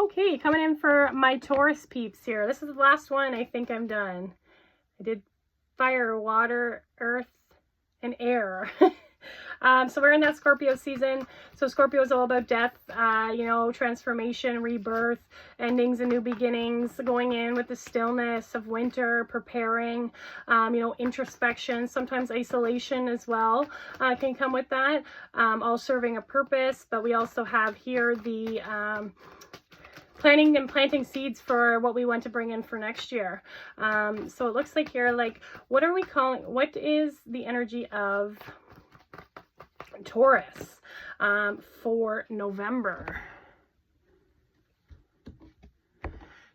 Okay, coming in for my Taurus peeps here. This is the last one. I think I'm done. I did fire, water, earth, and air. So we're in that Scorpio season. So Scorpio is all about death, transformation, rebirth, endings and new beginnings, going in with the stillness of winter, preparing, introspection, sometimes isolation as well can come with that, all serving a purpose. But we also have here the planting seeds for what we want to bring in for next year. So it looks like here, what are we calling, what is the energy of Taurus for November?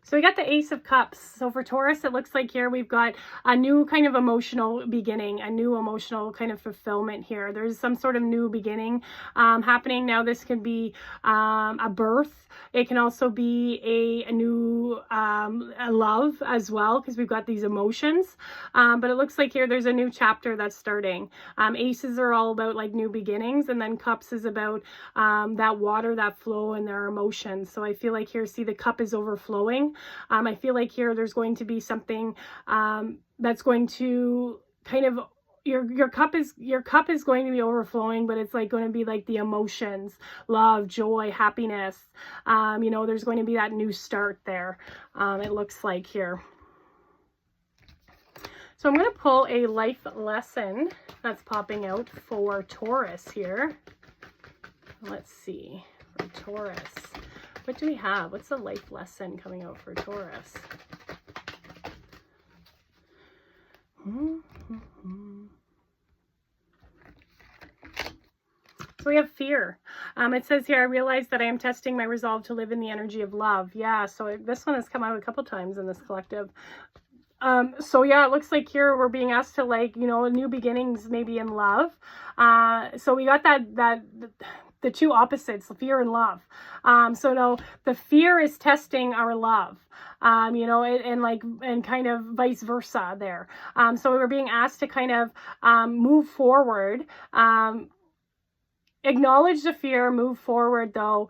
So we got the Ace of Cups. So for Taurus, it looks like here we've got a new kind of emotional beginning, a new emotional kind of fulfillment here. There's some sort of new beginning happening. Now this could be a birth. It can also be a new a love as well, because we've got these emotions. But it looks like here there's a new chapter that's starting. Aces are all about like new beginnings, and then Cups is about that water, that flow, and their emotions. So I feel like here, see, the cup is overflowing. I feel like here there's going to be something that's going to kind of, your cup is going to be overflowing, but it's like going to be like the emotions, love, joy, happiness. There's going to be that new start there. It looks like here. So I'm going to pull a life lesson that's popping out for Taurus here. Let's see, for Taurus. What do we have? What's the life lesson coming out for Taurus? So we have fear. It says here, I realize that I am testing my resolve to live in the energy of love. Yeah, so this one has come out a couple times in this collective. So yeah, it looks like here we're being asked to new beginnings maybe in love. So we got the two opposites, fear and love. So no, the fear is testing our love, and kind of vice versa there. So we're being asked to kind of move forward, acknowledge the fear, move forward though,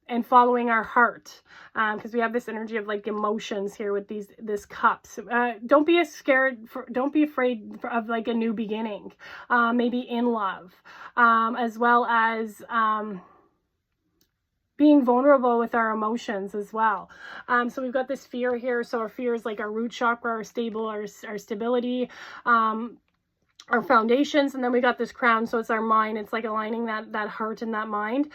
and following our heart, because we have this energy of like emotions here with this cups. Don't be afraid of like a new beginning, maybe in love, as well as being vulnerable with our emotions as well. So we've got this fear here. So our fear is like our root chakra, our stability, our foundations, and then we got this crown, so it's our mind. It's like aligning that heart and that mind,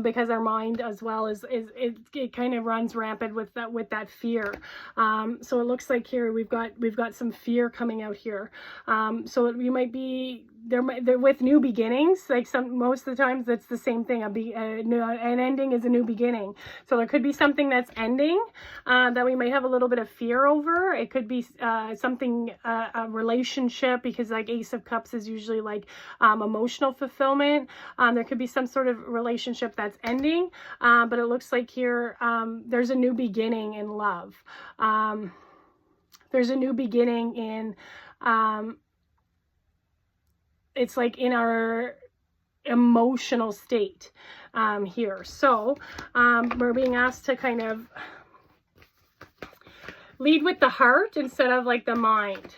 because our mind as well it kind of runs rampant with that fear. So it looks like here we've got some fear coming out here. So you might be they're with new beginnings. Like most of the times that's the same thing. An ending is a new beginning. So there could be something that's ending that we might have a little bit of fear over. It could be something, a relationship, because like Ace of Cups is usually like emotional fulfillment. There could be some sort of relationship that's ending, but it looks like here there's a new beginning in love. There's a new beginning in it's like in our emotional state here. So we're being asked to kind of lead with the heart instead of like the mind.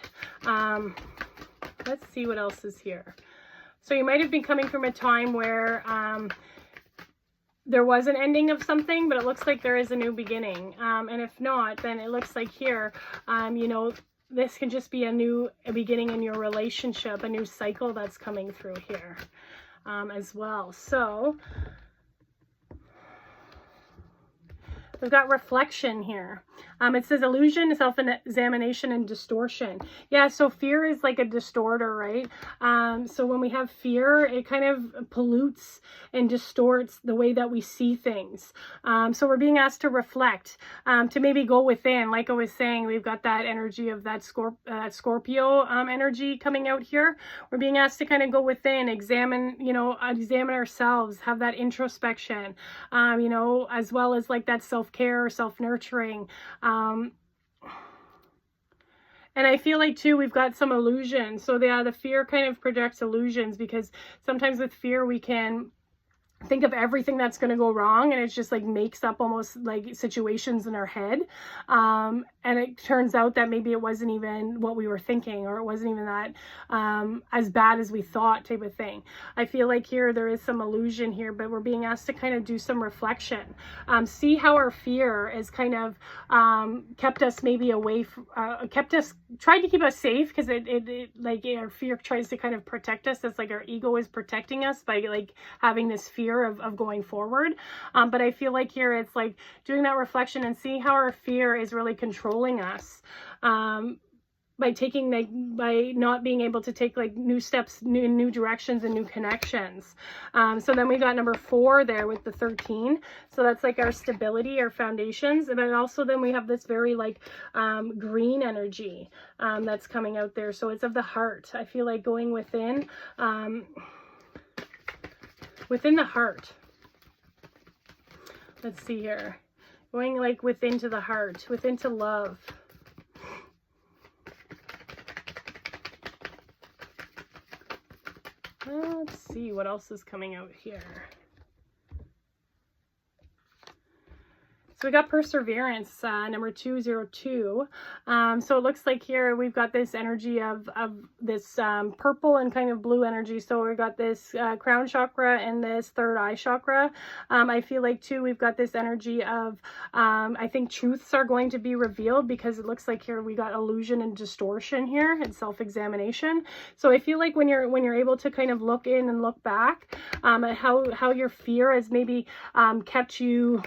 Let's see what else is here. So you might have been coming from a time where there was an ending of something, but it looks like there is a new beginning. And if not, then it looks like here, this can just be a beginning in your relationship, a new cycle that's coming through here as well. So we've got reflection here. It says illusion, self-examination, and distortion. Yeah, so fear is like a distorter, right? So when we have fear, it kind of pollutes and distorts the way that we see things. So we're being asked to reflect, to maybe go within. Like I was saying, we've got that energy of that Scorpio energy coming out here. We're being asked to kind of go within, examine ourselves, have that introspection, as well as like that self-care, self-nurturing. And I feel like too, we've got some illusions. So the fear kind of projects illusions, because sometimes with fear we can think of everything that's going to go wrong, and it's just like makes up almost like situations in our head, and it turns out that maybe it wasn't even what we were thinking, or it wasn't even that as bad as we thought, type of thing. I feel like here there is some illusion here, but we're being asked to kind of do some reflection, see how our fear is kind of kept us maybe away from, tried to keep us safe, because it like our fear tries to kind of protect us. It's like our ego is protecting us by like having this fear of going forward, but I feel like here it's like doing that reflection and see how our fear is really controlling us, by taking like by not being able to take like new steps, new directions, and new connections. So then we got number 4 there with the 13, so that's like our stability, our foundations. And then also then we have this very like green energy that's coming out there, so it's of the heart. I feel like going within the heart. Let's see here. Going like within to the heart, within to love. Let's see what else is coming out here. So we got perseverance, number 202. So it looks like here we've got this energy of this purple and kind of blue energy. So we got this crown chakra and this third eye chakra. I feel like too we've got this energy of I think truths are going to be revealed, because it looks like here we got illusion and distortion here and self-examination. So I feel like when you're able to kind of look in and look back at how your fear has maybe kept you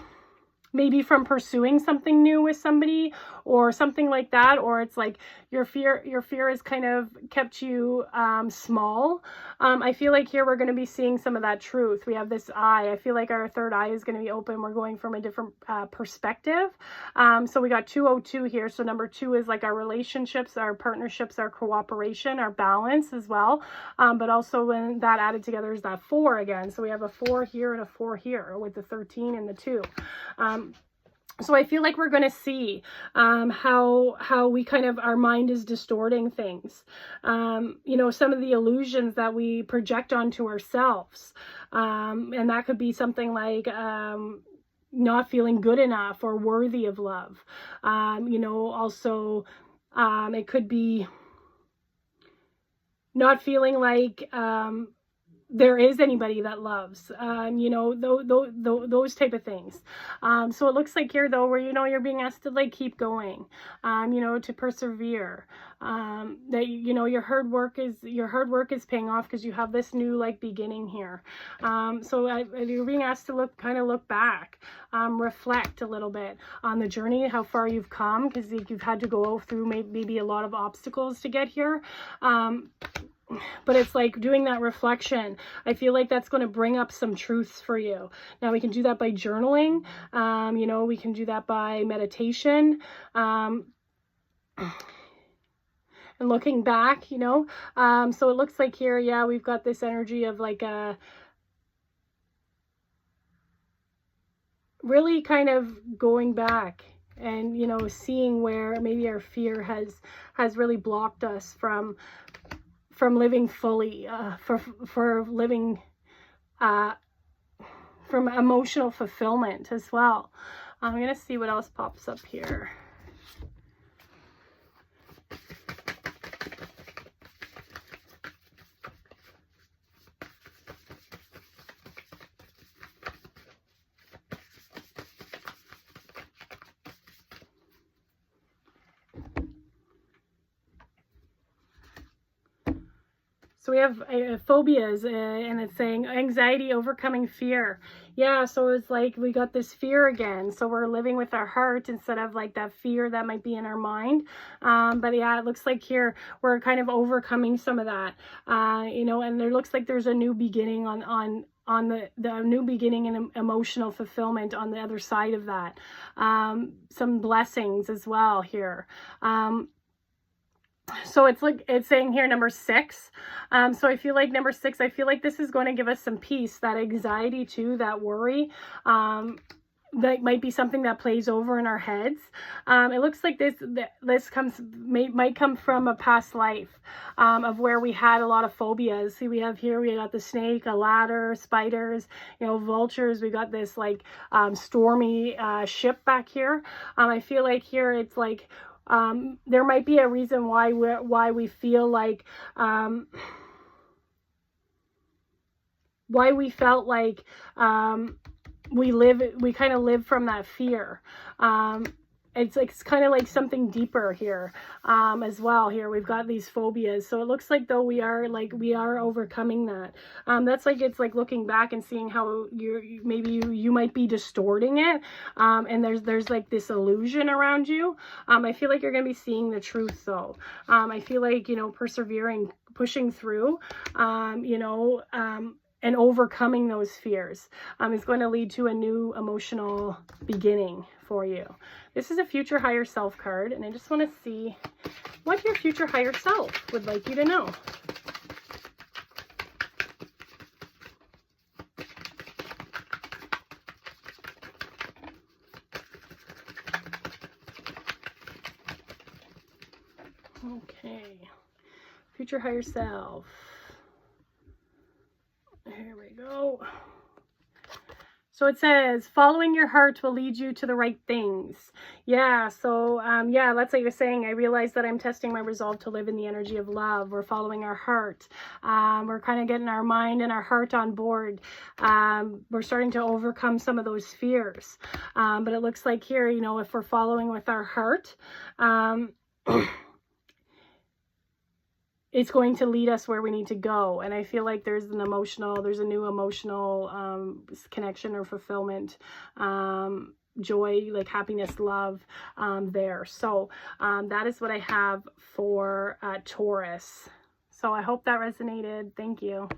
maybe from pursuing something new with somebody or something like that, or it's like your fear has kind of kept you small. I feel like here we're going to be seeing some of that truth. We have this eye. I feel like our third eye is going to be open. We're going from a different perspective. So we got 202 here. So number 2 is like our relationships, our partnerships, our cooperation, our balance as well. But also when that added together is that 4 again. So we have a 4 here and a 4 here with the 13 and the 2. So I feel like we're going to see how we kind of, our mind is distorting things. You know, some of the illusions that we project onto ourselves. And that could be something like not feeling good enough or worthy of love. You know, also it could be not feeling like there is anybody that loves, you know, those type of things. So it looks like here though, where, you know, you're being asked to like keep going, you know, to persevere, that, you know, your hard work is paying off, because you have this new like beginning here. So you're being asked to look back, reflect a little bit on the journey, how far you've come, because you've had to go through maybe a lot of obstacles to get here. But it's like doing that reflection. I feel like that's going to bring up some truths for you. Now we can do that by journaling. You know, we can do that by meditation. And looking back, you know. So it looks like here, yeah, we've got this energy of like a really kind of going back and, you know, seeing where maybe our fear has really blocked us from living fully, for living from emotional fulfillment as well. I'm going to see what else pops up here. So we have phobias, and it's saying anxiety, overcoming fear. Yeah, so it's like we got this fear again. So we're living with our heart instead of like that fear that might be in our mind. But yeah, it looks like here we're kind of overcoming some of that, you know, and it looks like there's a new beginning on the new beginning and emotional fulfillment on the other side of that. Some blessings as well here. So it's like, it's saying here number 6. So I feel like number 6, I feel like this is going to give us some peace, that anxiety too, that worry. that might be something that plays over in our heads. It looks like this might come from a past life, of where we had a lot of phobias. See, we got the snake, a ladder, spiders, you know, vultures. We got this like stormy ship back here. I feel like here it's like there might be a reason why we feel like why we felt like we kind of live from that fear. It's kind of like something deeper here as well. Here we've got these phobias, so it looks like though we are overcoming that. That's like, it's like looking back and seeing how you might be distorting it, and there's like this illusion around you. I feel like you're gonna be seeing the truth though. I feel like, you know, persevering, pushing through, you know, and overcoming those fears is going to lead to a new emotional beginning for you. This is a future higher self card, and I just want to see what your future higher self would like you to know. Okay, future higher self. Here we go. So it says, following your heart will lead you to the right things. Yeah, so yeah, that's like you're saying, I realize that I'm testing my resolve to live in the energy of love. We're following our heart. We're kind of getting our mind and our heart on board. We're starting to overcome some of those fears. But it looks like here, you know, if we're following with our heart, it's going to lead us where we need to go. And I feel like there's a new emotional connection or fulfillment, joy, like happiness, love there. So that is what I have for Taurus. So I hope that resonated. Thank you.